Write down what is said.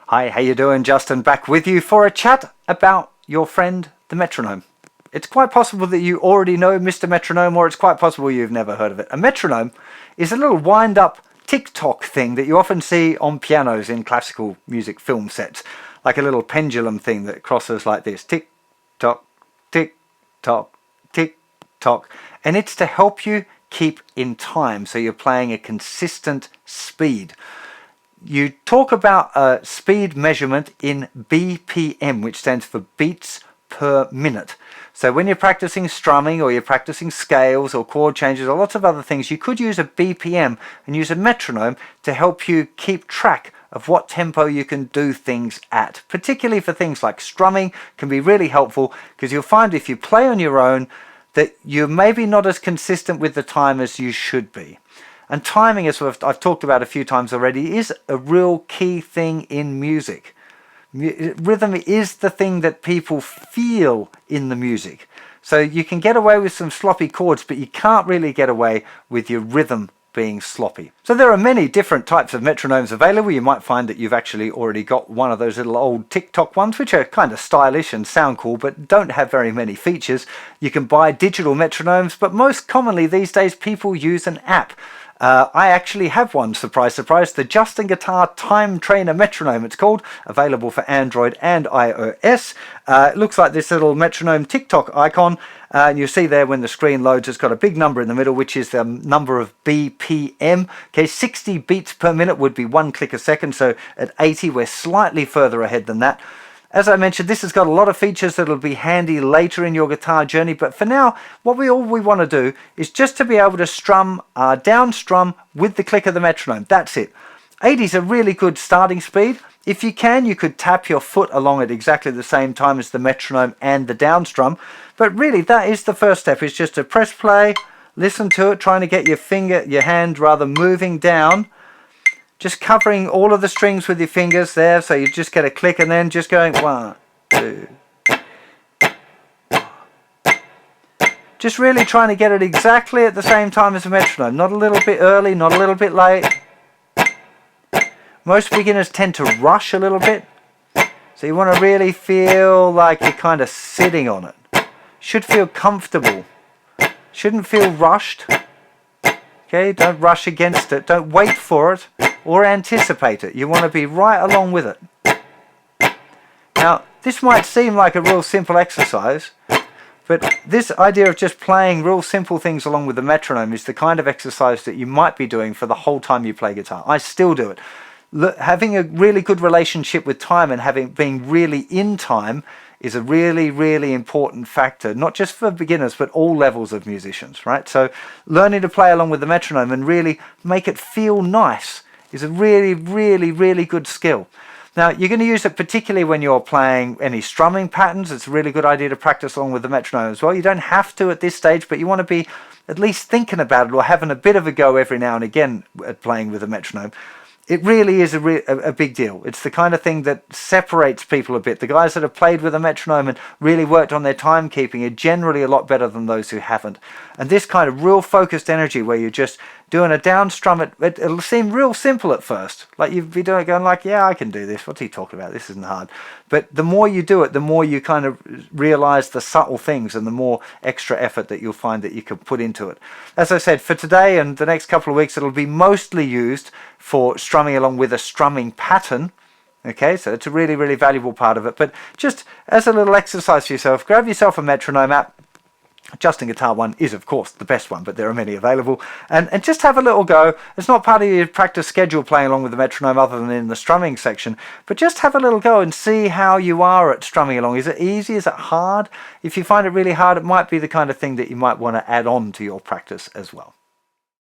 Hi, how you doing? Justin back with you for a chat about your friend, the metronome. It's quite possible that you already know Mr. Metronome, or it's quite possible you've never heard of it. A metronome is a little wind-up tick-tock thing that you often see on pianos in classical music film sets, like a little pendulum thing that crosses like this, tick-tock, tick-tock, tick-tock, and it's to help you keep in time, so you're playing a consistent speed. You talk about speed measurement in BPM, which stands for beats per minute. So when you're practicing strumming, or you're practicing scales or chord changes or lots of other things, you could use a BPM and use a metronome to help you keep track of what tempo you can do things at. Particularly for things like strumming can be really helpful, because you'll find if you play on your own that you're maybe not as consistent with the time as you should be. And timing, as I've talked about a few times already, is a real key thing in music. Rhythm is the thing that people feel in the music. So you can get away with some sloppy chords, but you can't really get away with your rhythm being sloppy. So there are many different types of metronomes available. You might find that you've actually already got one of those little old tick-tock ones, which are kind of stylish and sound cool, but don't have very many features. You can buy digital metronomes, but most commonly these days people use an app. I actually have one, surprise, surprise, the JustinGuitar Time Trainer Metronome, it's called, available for Android and iOS. It looks like this little metronome tick-tock icon, and you see there when the screen loads, it's got a big number in the middle, which is the number of BPM. Okay, 60 beats per minute would be 1 click a second, so at 80 we're slightly further ahead than that. As I mentioned, this has got a lot of features that will be handy later in your guitar journey, but for now, all we want to do is just to be able to strum, down strum with the click of the metronome. That's it. 80 is a really good starting speed. If you can, you could tap your foot along at exactly the same time as the metronome and the down strum, but really that is the first step, is just to press play, listen to it, trying to get your hand rather moving down, just covering all of the strings with your fingers there, so you just get a click, and then just going 1, 2. Just really trying to get it exactly at the same time as the metronome, not a little bit early, not a little bit late. Most beginners tend to rush a little bit, so you want to really feel like you're kind of sitting on it. Should feel comfortable, shouldn't feel rushed. Okay, don't rush against it, don't wait for it or anticipate it. You want to be right along with it. Now, this might seem like a real simple exercise, but this idea of just playing real simple things along with the metronome is the kind of exercise that you might be doing for the whole time you play guitar. I still do it. Having a really good relationship with time and being really in time is a really, really important factor, not just for beginners, but all levels of musicians, right? So learning to play along with the metronome and really make it feel nice is a really, really, really good skill. Now, you're going to use it particularly when you're playing any strumming patterns. It's a really good idea to practice along with the metronome as well. You don't have to at this stage, but you want to be at least thinking about it or having a bit of a go every now and again at playing with a metronome. It really is a big deal. It's the kind of thing that separates people a bit. The guys that have played with a metronome and really worked on their timekeeping are generally a lot better than those who haven't. And this kind of real focused energy where you're just doing a down strum, it'll seem real simple at first. Like you'd be doing it going like, yeah, I can do this. What's he talking about? This isn't hard. But the more you do it, the more you kind of realize the subtle things and the more extra effort that you'll find that you can put into it. As I said, for today and the next couple of weeks, it'll be mostly used for strumming along with a strumming pattern. Okay, so it's a really, really valuable part of it. But just as a little exercise for yourself, grab yourself a metronome app. JustinGuitar one is, of course, the best one, but there are many available. And just have a little go. It's not part of your practice schedule playing along with the metronome other than in the strumming section, but just have a little go and see how you are at strumming along. Is it easy? Is it hard? If you find it really hard, it might be the kind of thing that you might want to add on to your practice as well.